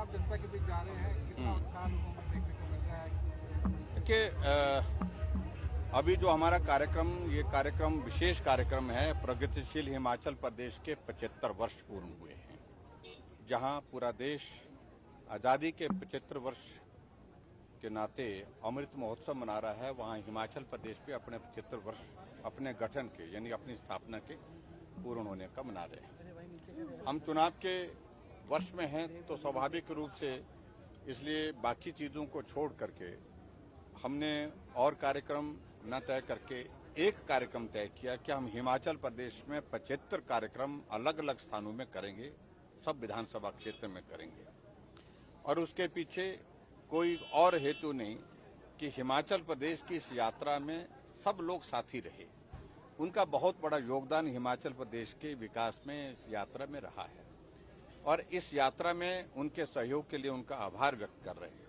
आप जनता के बीच जा रहे हैं, कितना उत्साह लोगों में देखने को मिल रहा है? देखिए, अभी जो हमारा कार्यक्रम, ये कार्यक्रम विशेष कार्यक्रम है। प्रगतिशील हिमाचल प्रदेश के 75 वर्ष पूर्ण हुए हैं, जहां पूरा देश आजादी के 75 वर्ष के नाते अमृत महोत्सव मना रहा है। वहां हिमाचल प्रदेश भी अपने 75 वर्ष अपने गठन के, यानी अपनी स्थापना के पूर्ण होने का मना रहे हैं। हम चुनाव के वर्ष में हैं, तो स्वाभाविक रूप से इसलिए बाकी चीजों को छोड़ करके हमने और कार्यक्रम न तय करके एक कार्यक्रम तय किया कि हम हिमाचल प्रदेश में 75 कार्यक्रम अलग अलग स्थानों में करेंगे, सब विधानसभा क्षेत्र में करेंगे। और उसके पीछे कोई और हेतु नहीं कि हिमाचल प्रदेश की इस यात्रा में सब लोग साथी रहे। उनका बहुत बड़ा योगदान हिमाचल प्रदेश के विकास में इस यात्रा में रहा है, और इस यात्रा में उनके सहयोग के लिए उनका आभार व्यक्त कर रहे हैं।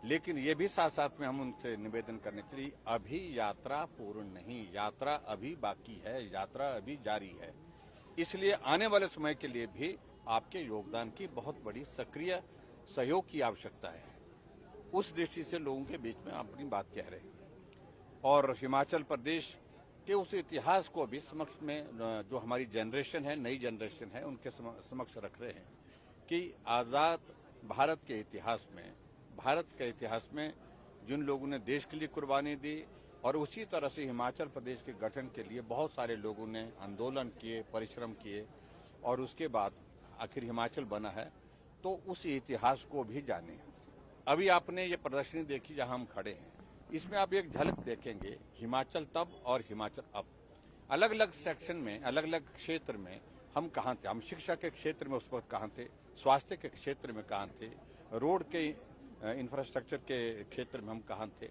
लेकिन ये भी साथ साथ में हम उनसे निवेदन करने के लिए, अभी यात्रा पूर्ण नहीं, यात्रा अभी बाकी है, यात्रा अभी जारी है। इसलिए आने वाले समय के लिए भी आपके योगदान की बहुत बड़ी सक्रिय सहयोग की आवश्यकता है। उस दृष्टि से लोगों के बीच में अपनी बात कह रहे हैं, और हिमाचल प्रदेश के उस इतिहास को भी समक्ष में, जो हमारी जनरेशन है, नई जनरेशन है, उनके समक्ष रख रहे हैं कि आजाद भारत के इतिहास में जिन लोगों ने देश के लिए कुर्बानी दी, और उसी तरह से हिमाचल प्रदेश के गठन के लिए बहुत सारे लोगों ने आंदोलन किए, परिश्रम किए, और उसके बाद आखिर हिमाचल बना है। तो उस इतिहास को भी जाने। अभी आपने ये प्रदर्शनी देखी जहां हम खड़े हैं, इसमें आप एक झलक देखेंगे हिमाचल तब और हिमाचल अब। अलग अलग सेक्शन में, अलग अलग क्षेत्र में हम कहाँ थे। हम शिक्षा के क्षेत्र में उस वक्त कहाँ थे, स्वास्थ्य के क्षेत्र में कहाँ थे, रोड के इंफ्रास्ट्रक्चर के क्षेत्र में हम कहाँ थे।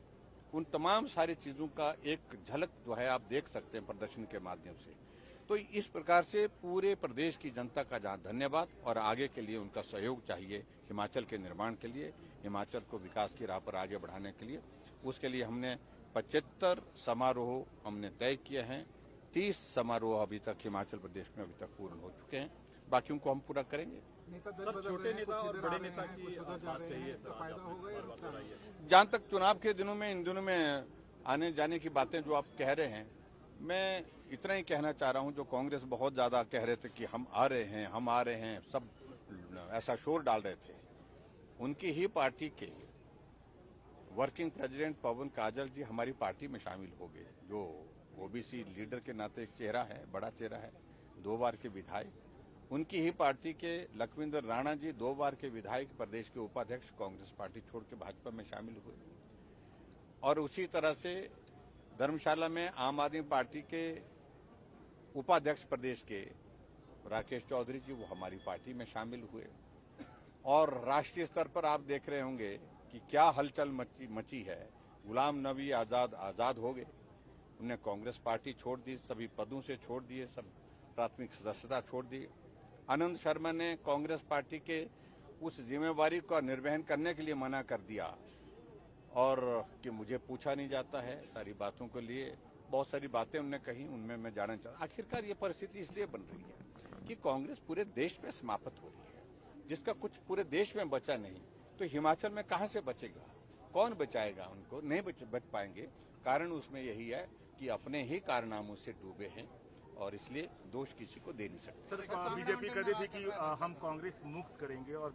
उन तमाम सारी चीजों का एक झलक जो है आप देख सकते हैं प्रदर्शन के माध्यम से। तो इस प्रकार से पूरे प्रदेश की जनता का जहाँ धन्यवाद, और आगे के लिए उनका सहयोग चाहिए हिमाचल के निर्माण के लिए, हिमाचल को विकास की राह पर आगे बढ़ाने के लिए। उसके लिए हमने 75 समारोह हमने तय किए हैं। 30 समारोह अभी तक हिमाचल प्रदेश में अभी तक पूर्ण हो चुके हैं, बाकियों को हम पूरा करेंगे। छोटे नेता और बड़े नेता की बात चाहिए, इसका फायदा होगा या नुकसान? जहां तक चुनाव के दिनों में, इन दिनों में आने जाने की बातें जो आप कह रहे हैं, मैं इतना ही कहना चाह रहा हूं। जो कांग्रेस बहुत ज्यादा कह रहे थे कि हम आ रहे हैं, हम आ रहे हैं, सब ऐसा शोर डाल रहे थे, उनकी ही पार्टी के वर्किंग प्रेसिडेंट पवन काजल जी हमारी पार्टी में शामिल हो गए, जो ओबीसी लीडर के नाते एक चेहरा है, बड़ा चेहरा है, 2 बार के विधायक। उनकी ही पार्टी के लखविंदर राणा जी 2 बार के विधायक, प्रदेश के उपाध्यक्ष, कांग्रेस पार्टी छोड़ के भाजपा में शामिल हुए। और उसी तरह से धर्मशाला में आम आदमी पार्टी के उपाध्यक्ष प्रदेश के राकेश चौधरी जी, वो हमारी पार्टी में शामिल हुए। और राष्ट्रीय स्तर पर आप देख रहे होंगे कि क्या हलचल मची है। गुलाम नबी आजाद हो गए, उन्हें कांग्रेस पार्टी छोड़ दी, सभी पदों से छोड़ दिए, सब प्राथमिक सदस्यता छोड़ दी। आनंद शर्मा ने कांग्रेस पार्टी के उस जिम्मेवारी का निर्वहन करने के लिए मना कर दिया, और कि मुझे पूछा नहीं जाता है सारी बातों के लिए। बहुत सारी बातें उन्होंने कही, उनमें मैं जानना चाहता। आखिरकार ये परिस्थिति इसलिए बन रही है कि कांग्रेस पूरे देश में समाप्त हो रही है, जिसका कुछ पूरे देश में बचा नहीं, तो हिमाचल में कहां से बचेगा, कौन बचाएगा उनको? नहीं बच पाएंगे। कारण उसमें यही है कि अपने ही कारनामों से डूबे हैं, और इसलिए दोष किसी को दे नहीं सकते। सर, बीजेपी कहती थी कि हम कांग्रेस मुक्त करेंगे, और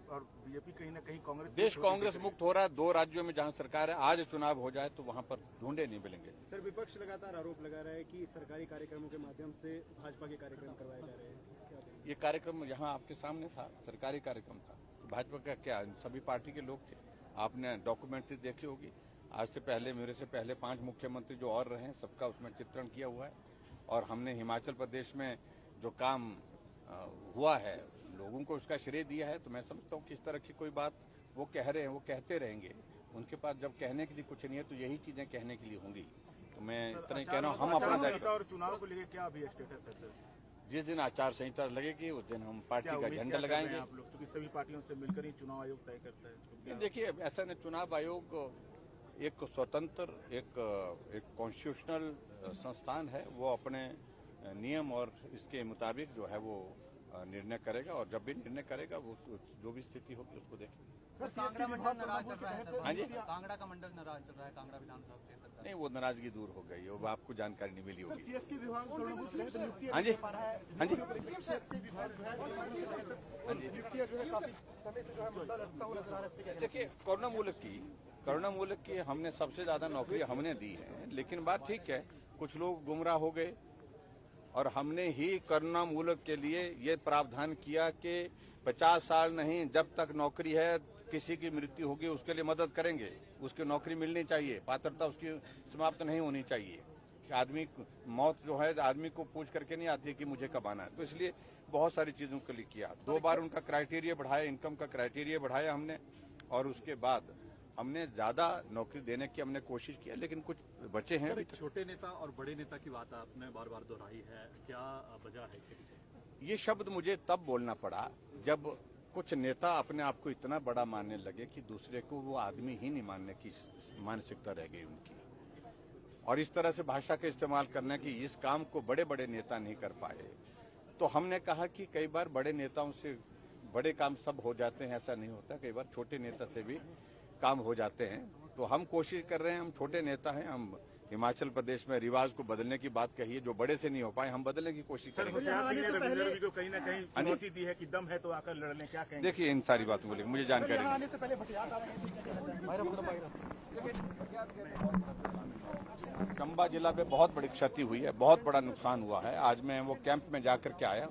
बीजेपी कहीं ना कहीं कांग्रेस, देश कांग्रेस मुक्त हो रहा है। 2 राज्यों में जहां सरकार है, आज चुनाव हो जाए तो वहां पर ढूंढे नहीं मिलेंगे। सर, विपक्ष लगातार आरोप लगा रहा है कि सरकारी कार्यक्रमों के माध्यम से भाजपा के कार्यक्रम करवाए जा रहे हैं, क्या कहेंगे? ये कार्यक्रम यहाँ आपके सामने था, सरकारी कार्यक्रम था। तो भाजपा का क्या, सभी पार्टी के लोग थे। आपने डॉक्यूमेंट्री देखी होगी। आज से पहले, मेरे से पहले 5 मुख्यमंत्री जो और रहे, सबका उसमें चित्रण किया हुआ है। और हमने हिमाचल प्रदेश में जो काम हुआ है, लोगों को उसका श्रेय दिया है। तो मैं समझता हूँ कि इस तरह की कोई बात वो कह रहे हैं, वो कहते रहेंगे। उनके पास जब कहने के लिए कुछ नहीं है, तो यही चीजें कहने के लिए होंगी। तो मैं इतना ही कह रहा हूँ, हम अपना और चुनाव को लेकर क्या अभी स्टेटस है सर? जिस दिन आचार संहिता लगेगी, उस दिन हम पार्टी का झंडा लगाएंगे। आप लोग, क्योंकि सभी पार्टियों से मिलकर ही चुनाव आयोग तय करता है। देखिए, ऐसा नहीं, चुनाव आयोग एक स्वतंत्र, एक कॉन्स्टिट्यूशनल संस्थान है। वो अपने नियम और इसके मुताबिक जो है वो निर्णय करेगा और जब भी निर्णय करेगा वो जो भी स्थिति होगी उसको देखेंगे। कांगड़ा मंडल नाराज चल रहा है सर। हाँ जी, कांगड़ा का मंडल नाराज चल रहा है कांगड़ा विधानसभा क्षेत्र का। नहीं, वो नाराजगी दूर हो गई, वो आपको जानकारी नहीं मिली होगी। सीएसके विभाग हाँ जी, हाँ जी, देखिए करुणा मूलक की हमने सबसे ज्यादा नौकरी हमने दी है, लेकिन बात ठीक है, कुछ लोग गुमराह हो गए और हमने ही करुणा मूलक के लिए ये प्रावधान किया कि 50 साल नहीं, जब तक नौकरी है किसी की मृत्यु होगी उसके लिए मदद करेंगे, उसकी नौकरी मिलनी चाहिए, पात्रता उसकी समाप्त नहीं होनी चाहिए। आदमी मौत जो है आदमी को पूछ करके नहीं आती कि मुझे कब आना है, तो इसलिए बहुत सारी चीजों के लिए किया। 2 बार उनका क्राइटेरिया बढ़ाया, इनकम का क्राइटेरिया बढ़ाया हमने, और उसके बाद हमने ज्यादा नौकरी देने की हमने कोशिश किया, लेकिन कुछ बचे हैं। सर, छोटे नेता और बड़े नेता की बात आपने बार बार दोहराई है, क्या वजह है इसके पीछे? ये शब्द मुझे तब बोलना पड़ा जब कुछ नेता अपने आप को इतना बड़ा मानने लगे कि दूसरे को वो आदमी ही नहीं मानने की मानसिकता रह गई उनकी, और इस तरह से भाषा का इस्तेमाल करना कि इस काम को बड़े बड़े नेता नहीं कर पाए। तो हमने कहा कि कई बार बड़े नेताओं से बड़े काम सब हो जाते हैं, ऐसा नहीं होता, कई बार छोटे नेता से भी काम हो जाते हैं। तो हम कोशिश कर रहे हैं, हम छोटे नेता हैं, हम हिमाचल प्रदेश में रिवाज को बदलने की बात कही है, जो बड़े से नहीं हो पाए हम बदलने की कोशिश सर, करेंगे। होशियार सिंह ने रविंद्र रवि को कहीं ना कहीं चुनौती दी है कि दम है तो आकर लड़ लें, क्या कहेंगे? देखिए, इन सारी बातों को लेकर मुझे जानकारी नहीं। चंबा जिला में बहुत बड़ी क्षति हुई है, बहुत बड़ा नुकसान हुआ है। आज मैं वो कैंप में जाकर के आया,